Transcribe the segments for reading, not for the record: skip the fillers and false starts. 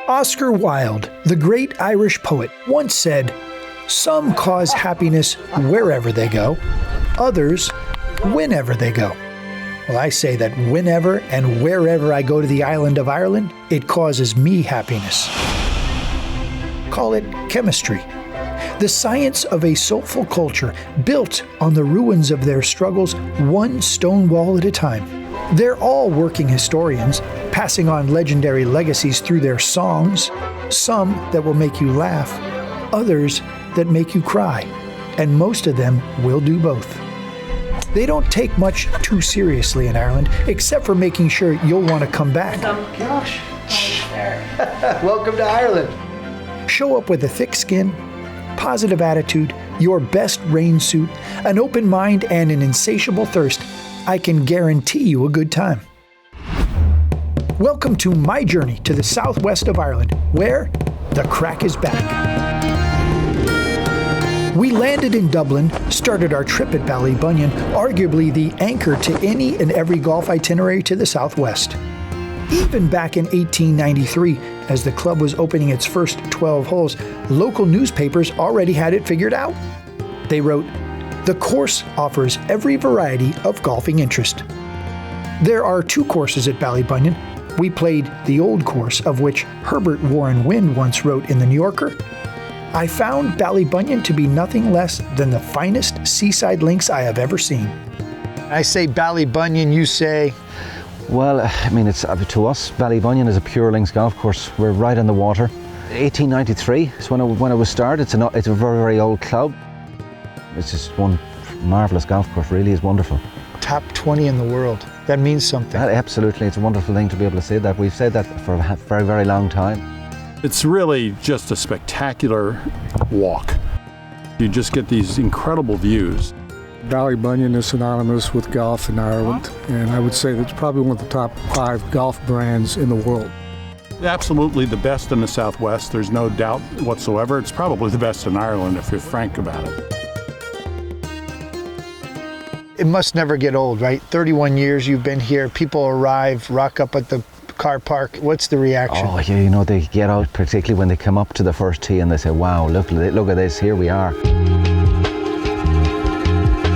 Oscar Wilde, the great Irish poet, once said, "Some cause happiness wherever they go, others whenever they go." Well, I say that whenever and wherever I go to the island of Ireland, it causes me happiness. Call it chemistry. The science of a soulful culture built on the ruins of their struggles, one stone wall at a time. They're all working historians, passing on legendary legacies through their songs, some that will make you laugh, others that make you cry, and most of them will do both. They don't take much too seriously in Ireland, except for making sure you'll want to come back. Gosh. Welcome to Ireland. Show up with a thick skin, positive attitude, your best rain suit, an open mind, and an insatiable thirst. I can guarantee you a good time. Welcome to my journey to the southwest of Ireland, where the crack is back. We landed in Dublin, started our trip at Ballybunion, arguably the anchor to any and every golf itinerary to the southwest. Even back in 1893, as the club was opening its first 12 holes, local newspapers already had it figured out. They wrote, "The course offers every variety of golfing interest." There are two courses at Ballybunion. We played the old course, of which Herbert Warren Wind once wrote in the New Yorker. I found Ballybunion to be nothing less than the finest seaside links I have ever seen. I say Ballybunion, you say? Well, I mean, it's to us, Ballybunion is a pure links golf course. We're right on the water. 1893 is when it was started. It's a very, very old club. It's just one marvellous golf course, really is wonderful. Top 20 in the world. That means something. Absolutely, it's a wonderful thing to be able to say that. We've said that for a very, very long time. It's really just a spectacular walk. You just get these incredible views. Ballybunion is synonymous with golf in Ireland, and I would say that's probably one of the top 5 golf brands in the world. Absolutely the best in the Southwest, there's no doubt whatsoever. It's probably the best in Ireland if you're frank about it. It must never get old, right? 31 years you've been here, people arrive, rock up at the car park. What's the reaction? Oh, yeah, you know, they get out, particularly when they come up to the first tee and they say, wow, look at this, here we are.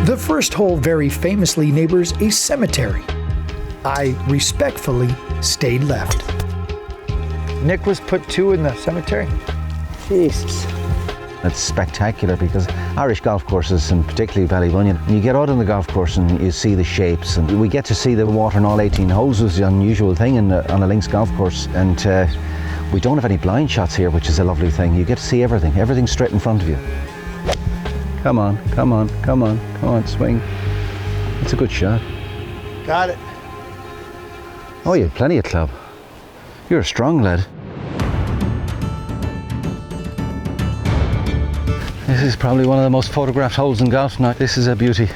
The first hole very famously neighbors a cemetery. I respectfully stayed left. Nick was put 2 in the cemetery? Jesus. It's spectacular because Irish golf courses, and particularly Ballybunion, you get out on the golf course and you see the shapes, and we get to see the water in all 18 holes, which is an unusual thing on a links golf course, and we don't have any blind shots here, which is a lovely thing. You get to see everything straight in front of you. Come on, swing. It's a good shot. Got it. Oh, you have plenty of club. You're a strong lad. This is probably one of the most photographed holes in golf now. This is a beauty.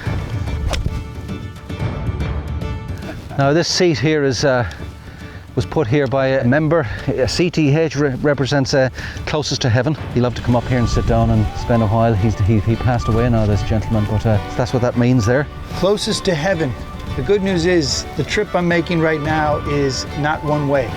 Now this seat here was put here by a member. A CTH represents closest to heaven. He loved to come up here and sit down and spend a while. He passed away now, this gentleman, but that's what that means there. Closest to heaven. The good news is the trip I'm making right now is not one way.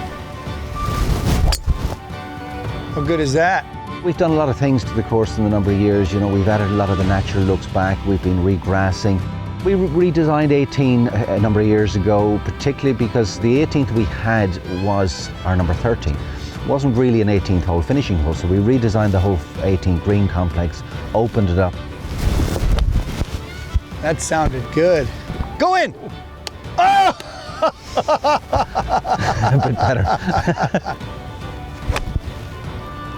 How good is that? We've done a lot of things to the course in the number of years. You know, we've added a lot of the natural looks back. We've been regrassing. We redesigned 18 a number of years ago, particularly because the 18th we had was our number 13. It wasn't really an 18th hole finishing hole, so we redesigned the whole 18th green complex, opened it up. That sounded good. Go in! Oh! A bit better.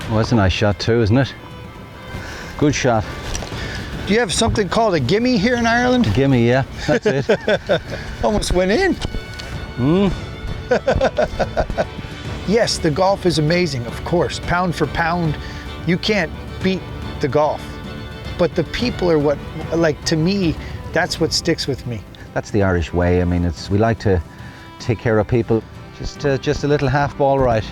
Well, that's a nice shot too, isn't it? Good shot. Do you have something called a gimme here in Ireland? Gimme, yeah, that's it. Almost went in. Yes, the golf is amazing, of course. Pound for pound, you can't beat the golf. But the people are what, like, to me, that's what sticks with me. That's the Irish way. I mean, we like to take care of people. Just a little half ball right.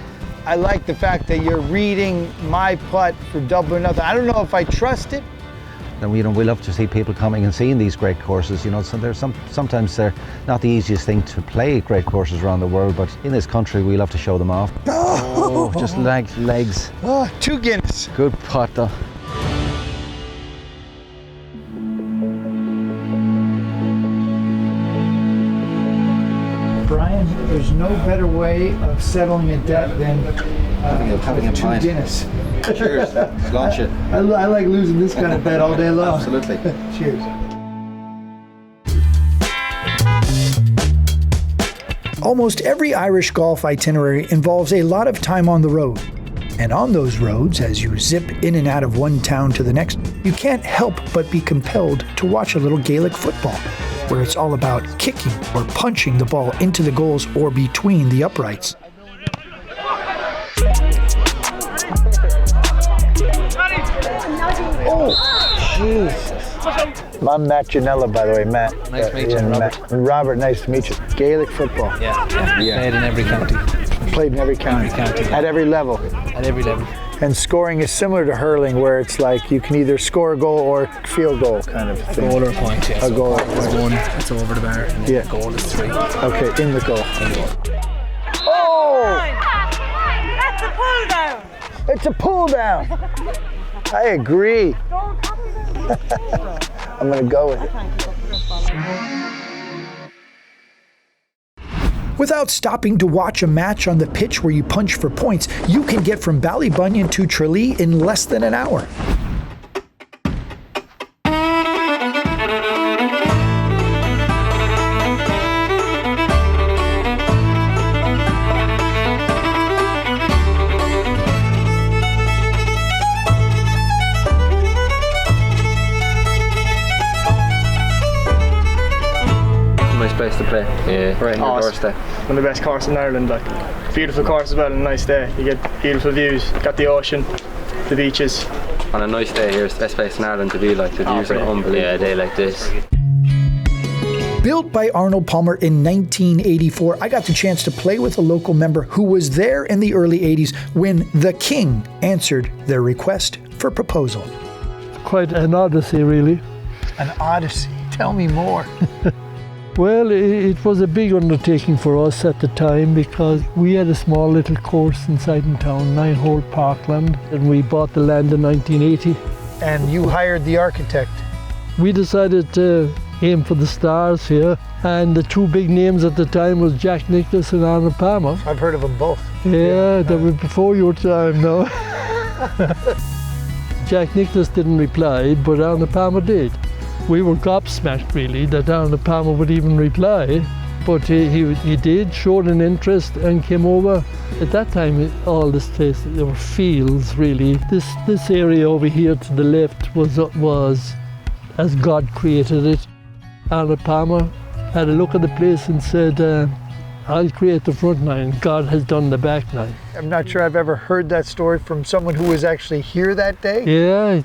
I like the fact that you're reading my putt for double or nothing. I don't know if I trust it. And we love to see people coming and seeing these great courses. You know, so sometimes they're not the easiest thing to play great courses around the world, but in this country we love to show them off. Oh, just legs. Oh, 2 Guinness. Good putt though. Brian, there's no better way of settling a debt than having a 2 pint. Guinness. Cheers. Launch it. I like losing this kind of bet all day long. Absolutely. Cheers. Almost every Irish golf itinerary involves a lot of time on the road. And on those roads, as you zip in and out of one town to the next, you can't help but be compelled to watch a little Gaelic football, where it's all about kicking or punching the ball into the goals or between the uprights. Oh, Jesus. I'm Matt Ginella, by the way, Matt. Nice to meet you, Robert. And Robert, nice to meet you. Gaelic football. Yeah. Played in every county. Played in every county. At every level. At every level. And scoring is similar to hurling, where it's like you can either score a goal or field goal kind of thing. Goal or point, yeah. A goal. Is 1, it's over the bar, and then goal is 3. Okay, in the goal. Oh! That's a pull down. It's a pull down. I agree. I'm going to go with it. Without stopping to watch a match on the pitch where you punch for points, you can get from Ballybunion to Tralee in less than an hour. Nice place to play. Yeah, right on your doorstep. One of the best courses in Ireland, like beautiful course as well, and a nice day. You get beautiful views, got the ocean, the beaches. On a nice day here, it's the best place in Ireland to be. Like the views are unbelievable. Yeah, a day like this. Built by Arnold Palmer in 1984, I got the chance to play with a local member who was there in the early 80s when the King answered their request for proposal. Quite an odyssey, really. An odyssey. Tell me more. Well, it was a big undertaking for us at the time because we had a small little course inside in town, 9-hole parkland, and we bought the land in 1980. And you hired the architect. We decided to aim for the stars here, and the 2 big names at the time was Jack Nicklaus and Arnold Palmer. I've heard of them both. Yeah, they were before your time now. Jack Nicklaus didn't reply, but Arnold Palmer did. We were gobsmacked really that Arnold Palmer would even reply, but he did, showed an interest and came over. At that time, all this place, there were fields really. This area over here to the left was as God created it. Arnold Palmer had a look at the place and said, I'll create the front nine, God has done the back nine. I'm not sure I've ever heard that story from someone who was actually here that day. Yeah,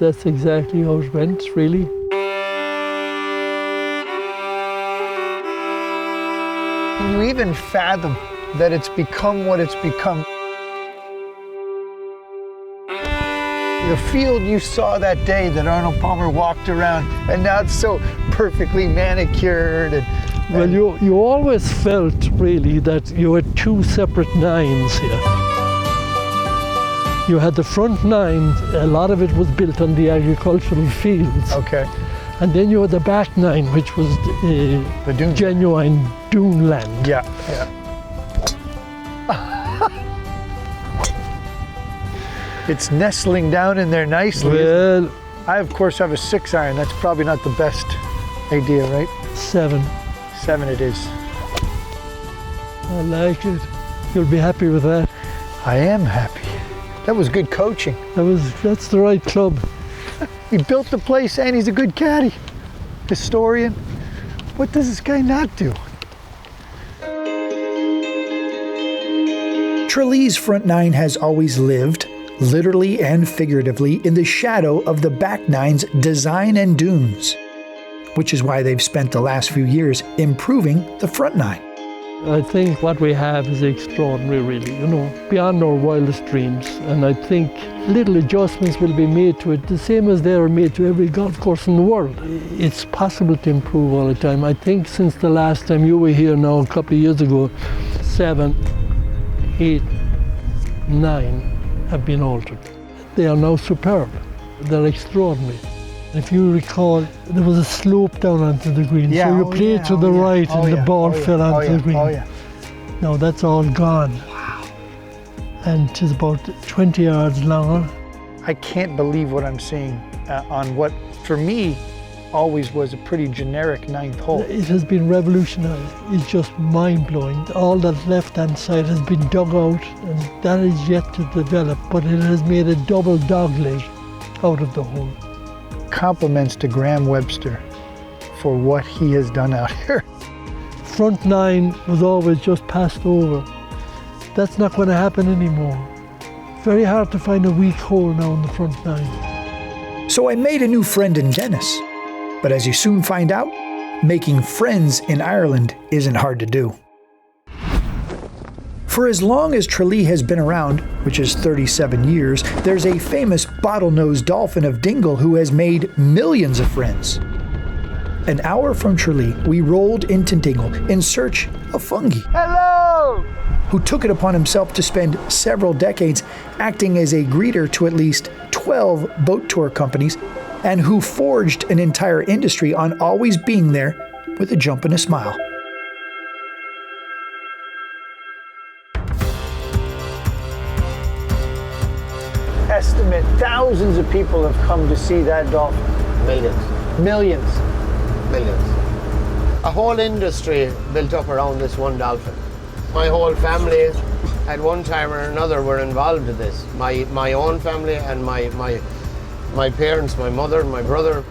that's exactly how it went, really. Can you even fathom that it's become what it's become? The field you saw that day that Arnold Palmer walked around, and now it's so perfectly manicured. Well, you always felt really that you had 2 separate nines here. You had the front nine, a lot of it was built on the agricultural fields. Okay. And then you had the back nine, which was the dune. Genuine dune land. Yeah. It's nestling down in there nicely. Well, I of course have a 6-iron. That's probably not the best idea, right? 7. 7 it is. I like it. You'll be happy with that. I am happy. That was good coaching. That's the right club. He built the place and he's a good caddy. Historian. What does this guy not do? Tralee's front nine has always lived, literally and figuratively, in the shadow of the back nine's design and dunes, which is why they've spent the last few years improving the front nine. I think what we have is extraordinary, really, beyond our wildest dreams. And I think little adjustments will be made to it, the same as they are made to every golf course in the world. It's possible to improve all the time. I think since the last time you were here now, a couple of years ago, 7, 8, 9 have been altered. They are now superb. They're extraordinary. If you recall, there was a slope down onto the green, so you played to the right and the ball fell onto the green. Now that's all gone. Wow. And it's about 20 yards longer. I can't believe what I'm seeing on what, for me, always was a pretty generic 9th hole. It has been revolutionized. It's just mind-blowing. All that left-hand side has been dug out, and that is yet to develop, but it has made a double dogleg out of the hole. Compliments to Graham Webster for what he has done out here. Front 9 was always just passed over. That's not going to happen anymore. Very hard to find a weak hole now in the front 9. So I made a new friend in Dennis. But as you soon find out, making friends in Ireland isn't hard to do. For as long as Tralee has been around, which is 37 years, there's a famous bottlenose dolphin of Dingle who has made millions of friends. An hour from Tralee, we rolled into Dingle in search of Fungi. Hello! Who took it upon himself to spend several decades acting as a greeter to at least 12 boat tour companies, and who forged an entire industry on always being there with a jump and a smile. Estimate thousands of people have come to see that dolphin. Millions. Millions. Millions. A whole industry built up around this one dolphin. My whole family, at one time or another, were involved in this. My own family and my parents, my mother, my brother.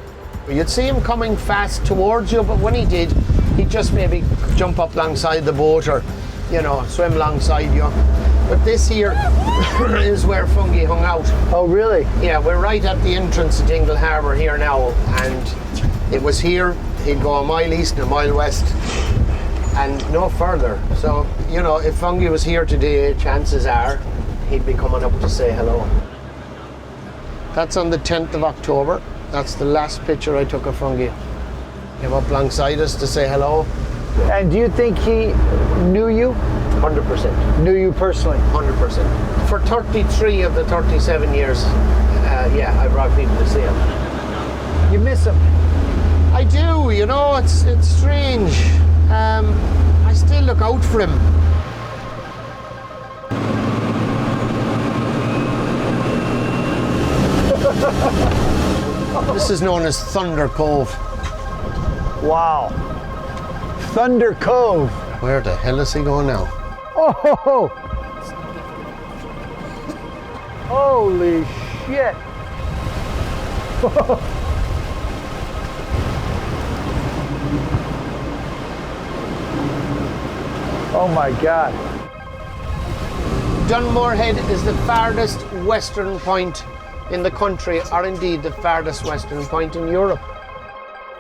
You'd see him coming fast towards you, but when he did, he'd just maybe jump up alongside the boat or, you know, swim alongside you. But this here is where Fungi hung out. Oh, really? Yeah, we're right at the entrance to Dingle Harbour here now, and it was here. He'd go a mile east and a mile west, and no further. So, you know, if Fungi was here today, chances are he'd be coming up to say hello. That's on the 10th of October. That's the last picture I took of Fungi. Came up alongside us to say hello. And do you think he knew you? 100%. Knew you personally? 100%. For 33 of the 37 years, yeah, I brought people to see him. You miss him? I do, you know, it's strange. I still look out for him. This is known as Thunder Cove. Wow. Thunder Cove. Where the hell is he going now? Oh! Holy shit! Oh my God. Dunmore Head is the farthest western point in the country, or indeed the farthest western point in Europe.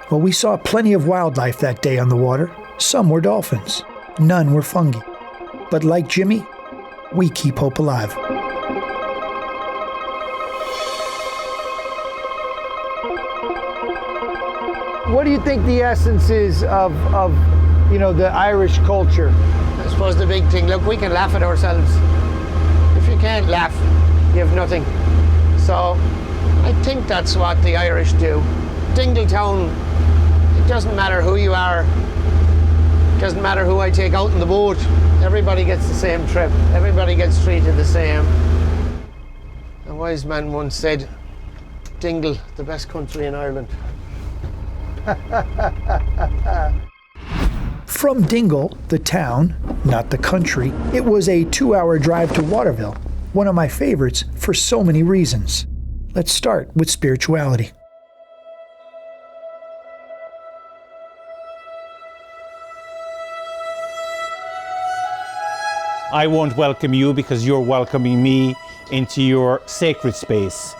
Well, we saw plenty of wildlife that day on the water. Some were dolphins. None were fungi. But like Jimmy, we keep hope alive. What do you think the essence is of you know, the Irish culture? I suppose the big thing, look, we can laugh at ourselves. If you can't laugh, you have nothing. So I think that's what the Irish do. Dingletown, it doesn't matter who you are. It doesn't matter who I take out in the boat. Everybody gets the same trip. Everybody gets treated the same. A wise man once said, Dingle, the best country in Ireland. From Dingle, the town, not the country, it was a 2-hour drive to Waterville, one of my favorites for so many reasons. Let's start with spirituality. I won't welcome you because you're welcoming me into your sacred space,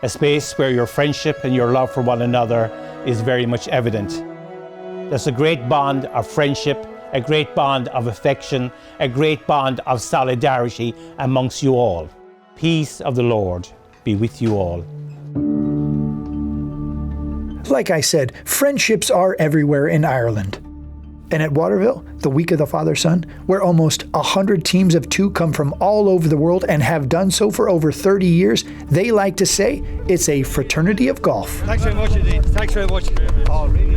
a space where your friendship and your love for one another is very much evident. There's a great bond of friendship, a great bond of affection, a great bond of solidarity amongst you all. Peace of the Lord be with you all. Like I said, friendships are everywhere in Ireland. And at Waterville, the week of the father-son, where almost 100 teams of 2 come from all over the world and have done so for over 30 years, they like to say it's a fraternity of golf. Thanks very much indeed. Thanks very much.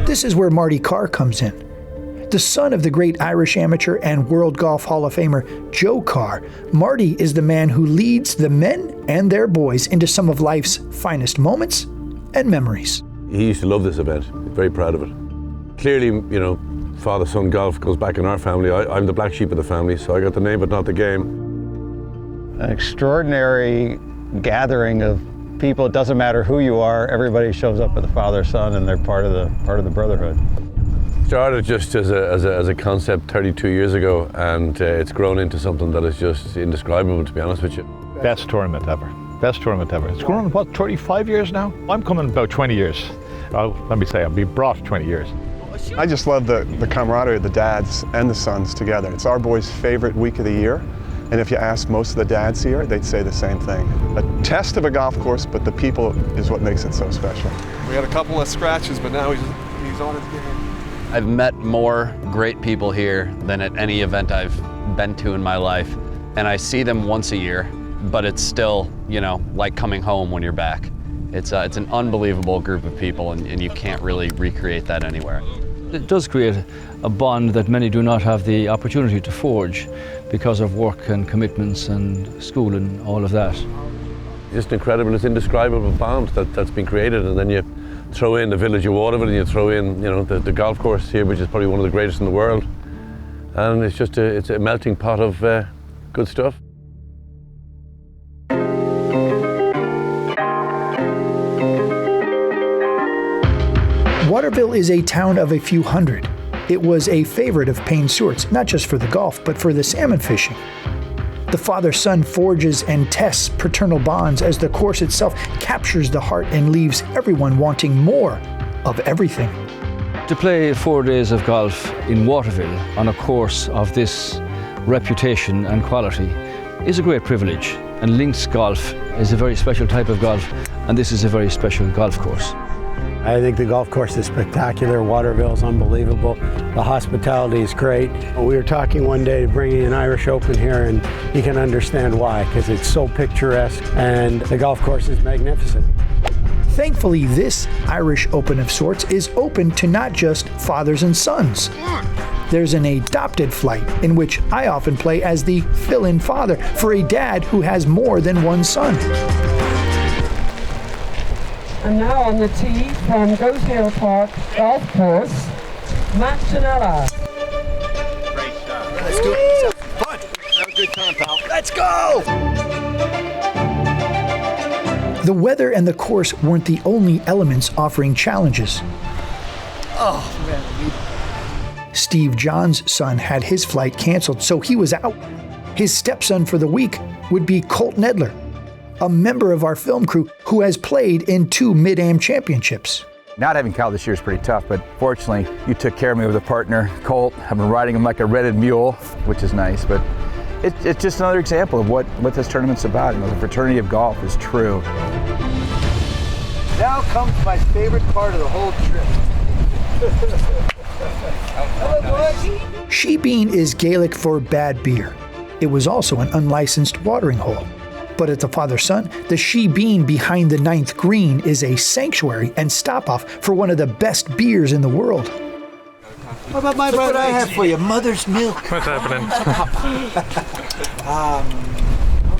This is where Marty Carr comes in. The son of the great Irish amateur and World Golf Hall of Famer Joe Carr, Marty is the man who leads the men and their boys into some of life's finest moments and memories. He used to love this event, very proud of it. Clearly, you know, father-son golf goes back in our family. I'm the black sheep of the family, so I got the name but not the game. An extraordinary gathering of people. It doesn't matter who you are, everybody shows up with a father-son and they're part of the brotherhood. Started just as a concept 32 years ago, and it's grown into something that is just indescribable, to be honest with you. Best tournament ever. Best tournament ever. It's grown, what, 35 years now? I'm coming about 20 years. Let me say, I've been brought 20 years. I just love the camaraderie of the dads and the sons together. It's our boys' favorite week of the year, and if you ask most of the dads here, they'd say the same thing. A test of a golf course, but the people is what makes it so special. We had a couple of scratches, but now he's on his game. I've met more great people here than at any event I've been to in my life, and I see them once a year, but it's still, you know, like coming home when you're back. It's an unbelievable group of people, and you can't really recreate that anywhere. It does create a bond that many do not have the opportunity to forge because of work and commitments and school and all of that. Just incredible, it's indescribable bond that's been created, and then you throw in the village of Waterville and you throw in, you know, the golf course here, which is probably one of the greatest in the world, and it's just it's a melting pot of good stuff. Waterville is a town of a few hundred. It was a favorite of Payne Stewart's, not just for the golf, but for the salmon fishing. The father-son forges and tests paternal bonds as the course itself captures the heart and leaves everyone wanting more of everything. To play 4 days of golf in Waterville on a course of this reputation and quality is a great privilege, and links golf is a very special type of golf, and this is a very special golf course. I think the golf course is spectacular. Waterville's unbelievable. The hospitality is great. We were talking one day bringing an Irish Open here, and you can understand why, because it's so picturesque and the golf course is magnificent. Thankfully, this Irish Open of sorts is open to not just fathers and sons. There's an adopted flight in which I often play as the fill-in father for a dad who has more than one son. And now on the tee from Goat Hill Park Golf Course, Matt Ginella. Great shot. Let's do it. Fun. Have a good time, pal. Let's go! The weather and the course weren't the only elements offering challenges. Oh, man. Steve John's son had his flight canceled, so he was out. His stepson for the week would be Colt Nedler, a member of our film crew who has played in 2 Mid-Am championships. Not having Kyle this year is pretty tough, but fortunately you took care of me with a partner, Colt. I've been riding him like a rented mule, which is nice, but it's just another example of what this tournament's about. You know, the fraternity of golf is true. Now comes my favorite part of the whole trip. Hello, boys. She Bean is Gaelic for bad beer. It was also an unlicensed watering hole. But at the father-son, the She Bean behind the 9th green is a sanctuary and stop-off for one of the best beers in the world. What about my brother? What I have for you? Mother's milk. What's happening?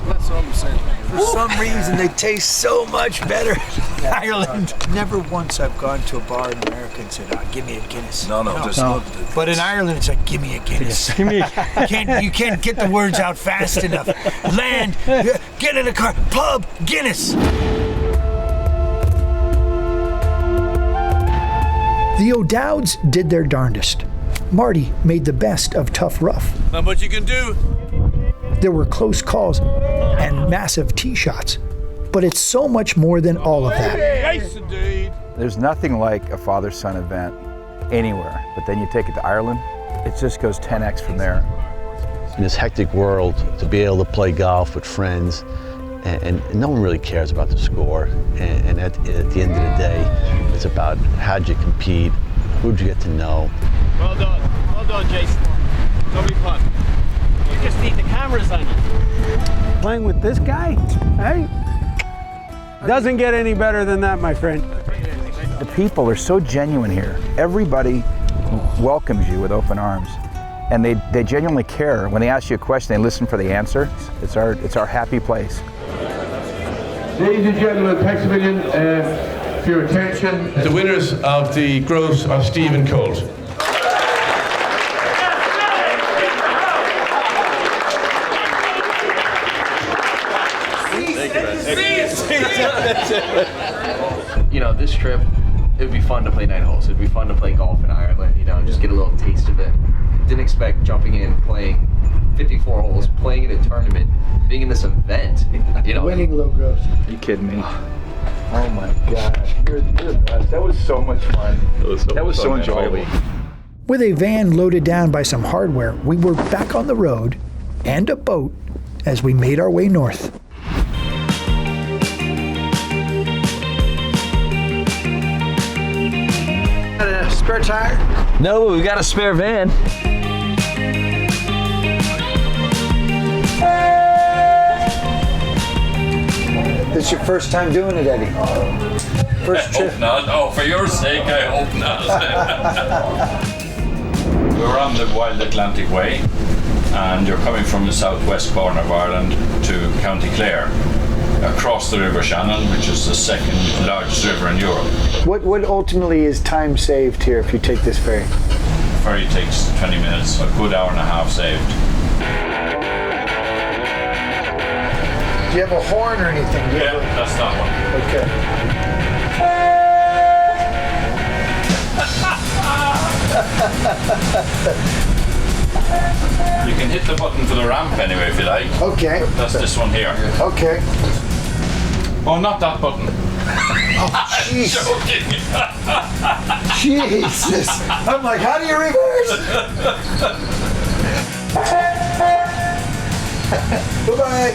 That's all I'm saying. For some reason, they taste so much better in Ireland. Never once I've gone to a bar in America and said, give me a Guinness. No. But in Ireland, it's like, give me a Guinness. You can't get the words out fast enough. Land, get in a car, pub, Guinness. The O'Dowds did their darndest. Marty made the best of tough rough. Not much you can do. There were close calls and massive tee shots, but it's so much more than all of that. Yes, indeed. There's nothing like a father-son event anywhere, but then you take it to Ireland, it just goes 10x from there. In this hectic world, to be able to play golf with friends, and no one really cares about the score, and at the end of the day, it's about how'd you compete, who'd you get to know. Well done. Well done, Jason. Lovely fun. You just need the cameras on you. Playing with this guy, hey? Doesn't get any better than that, my friend. The people are so genuine here. Everybody welcomes you with open arms. And they genuinely care. When they ask you a question, they listen for the answer. It's our happy place. Ladies and gentlemen, thanks a million for your attention. The winners of the Groves are Stephen Colt. You know, this trip, it would be fun to play 9 holes. It'd be fun to play golf in Ireland, you know, and just get a little taste of it. Didn't expect jumping in, playing 54 holes, playing in a tournament, being in this event, you know. Winning low gross. Are you kidding me? Oh my gosh, you're the best. That was so much fun. That was so enjoyable. With a van loaded down by some hardware, we were back on the road and a boat as we made our way north. Got a spare tire? No, but we got a spare van. This is your first time doing it, Eddie? First trip? I hope not. Oh, for your sake, I hope not. We're on the Wild Atlantic Way, and you're coming from the southwest corner of Ireland to County Clare, across the River Shannon, which is the second largest river in Europe. What ultimately is time saved here if you take this ferry? The ferry takes 20 minutes, a good hour and a half saved. Do you have a horn or anything? Yeah, that's that one. Okay. You can hit the button for the ramp anyway if you like. Okay. That's this one here. Okay. Oh, not that button. Oh, jeez. Jesus. I'm like, how do you reverse? Bye-bye.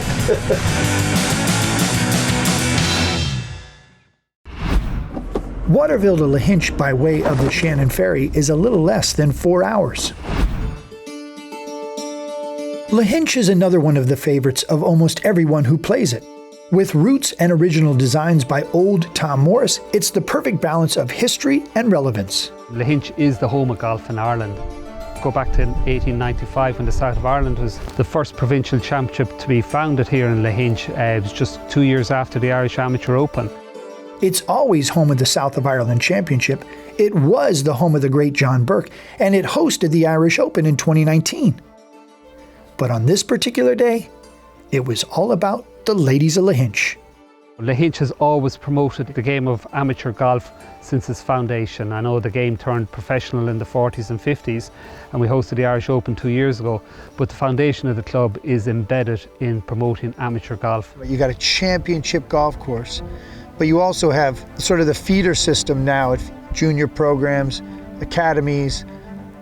Waterville to Lahinch by way of the Shannon Ferry is a little less than 4 hours. Lahinch is another one of the favorites of almost everyone who plays it. With roots and original designs by old Tom Morris, it's the perfect balance of history and relevance. Lahinch is the home of golf in Ireland. Go back to 1895 when the South of Ireland was the first provincial championship to be founded here in Lahinch. It was just 2 years after the Irish Amateur Open. It's always home of the South of Ireland Championship. It was the home of the great John Burke, and it hosted the Irish Open in 2019. But on this particular day, it was all about the ladies of Lahinch. Lahinch has always promoted the game of amateur golf since its foundation. I know the game turned professional in the 40s and 50s, and we hosted the Irish Open 2 years ago, but the foundation of the club is embedded in promoting amateur golf. You got a championship golf course, but you also have sort of the feeder system now at junior programs, academies,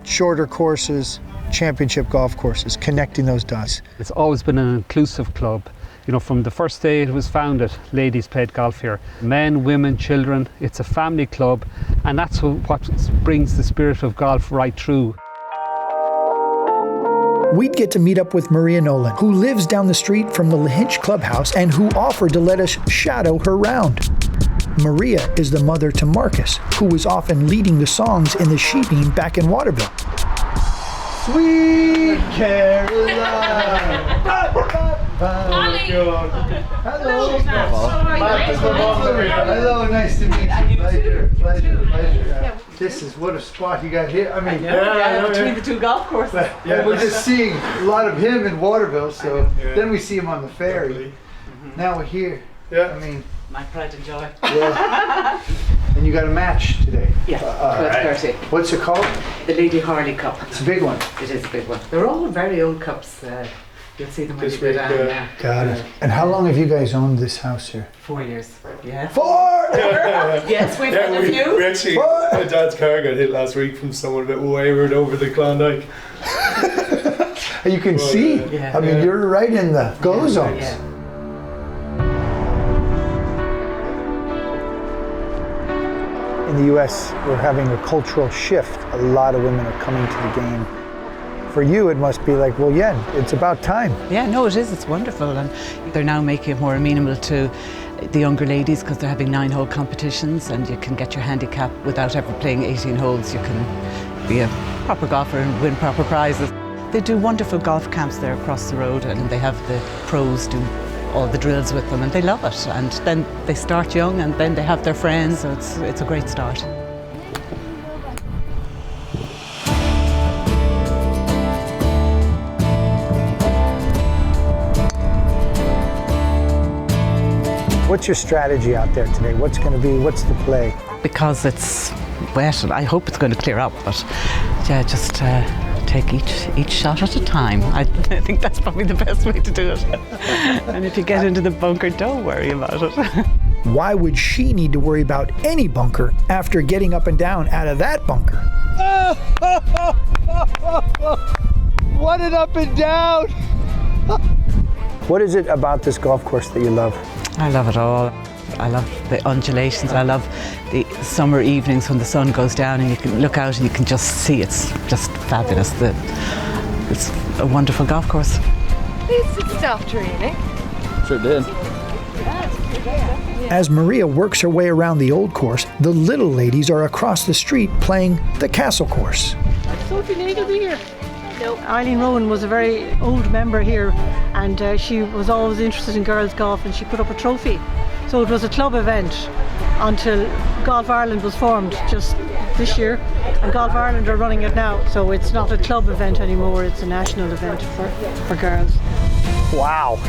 shorter courses, championship golf courses, connecting those dots. It's always been an inclusive club. You know, from the first day it was founded, ladies played golf here. Men, women, children, it's a family club, and that's what brings the spirit of golf right through. We'd get to meet up with Maria Nolan, who lives down the street from the Lahinch clubhouse and who offered to let us shadow her round. Maria is the mother to Marcus, who was often leading the songs in the Shebean back in Waterville. Sweet Caroline. Hello. Hello, nice to meet you. Pleasure. This is what a spot you got here. I mean, between the two golf courses. Yeah, we're just seeing a lot of him in Waterville, so then we see him on the ferry. Now we're here. Yeah. I mean, my pride and joy. Yeah. And you got a match today. Yeah, 12:30. What's it called? The Lady Harley Cup. It's a big one. It is a big one. They're all very old cups. You'll see them when you go down. Yeah. Got it. And how long have you guys owned this house here? 4 years. Yeah. 4! Yes, we've had a few. We actually, my dad's car got hit last week from someone a bit wayward over the Klondike. You can see. Yeah. I mean, you're right in the go zones. Yeah. in the US, we're having a cultural shift. A lot of women are coming to the game. For you, it must be like, well, yeah, it's about time. Yeah, no, it is. It's wonderful. And they're now making it more amenable to the younger ladies because they're having 9-hole competitions and you can get your handicap without ever playing 18 holes. You can be a proper golfer and win proper prizes. They do wonderful golf camps there across the road and they have the pros do all the drills with them and they love it. And then they start young and then they have their friends, so it's a great start. What's your strategy out there today? What's the play? Because it's wet and I hope it's going to clear up, but yeah, just take each shot at a time. I think that's probably the best way to do it. And if you get into the bunker, don't worry about it. Why would she need to worry about any bunker after getting up and down out of that bunker? What an up and down! What is it about this golf course that you love? I love it all. I love the undulations. I love the summer evenings when the sun goes down and you can look out and you can just see. It's just fabulous. It's a wonderful golf course. It stopped raining. Sure did. As Maria works her way around the old course, the little ladies are across the street playing the castle course. Sophie Nagel be here. Nope. Eileen Rowan was a very old member here and she was always interested in girls golf and she put up a trophy. So it was a club event until Golf Ireland was formed just this year and Golf Ireland are running it now. So it's not a club event anymore, it's a national event for girls. Wow,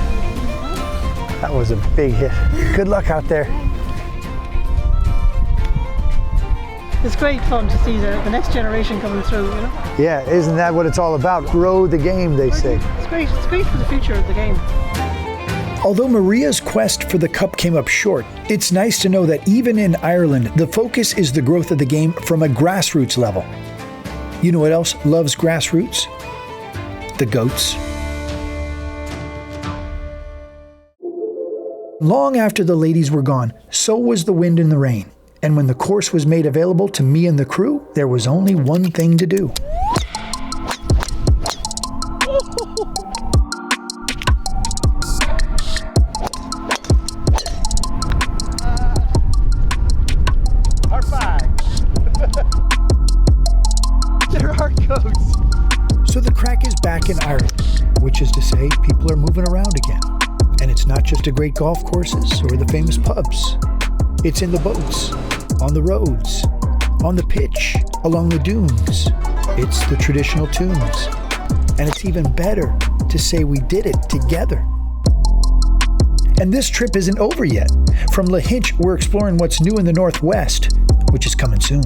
that was a big hit. Good luck out there. It's great fun to see the next generation coming through, you know? Yeah, isn't that what it's all about? Grow the game, they say. It's great for the future of the game. Although Maria's quest for the cup came up short, it's nice to know that even in Ireland, the focus is the growth of the game from a grassroots level. You know what else loves grassroots? The goats. Long after the ladies were gone, so was the wind and the rain. And when the course was made available to me and the crew, there was only one thing to do. Par 5. There are goats. So the crack is back in Ireland, which is to say people are moving around again. And it's not just a great golf courses or the famous pubs. It's in the boats, on the roads, on the pitch, along the dunes. It's the traditional tunes. And it's even better to say we did it together. And this trip isn't over yet. From Lahinch, we're exploring what's new in the Northwest, which is coming soon.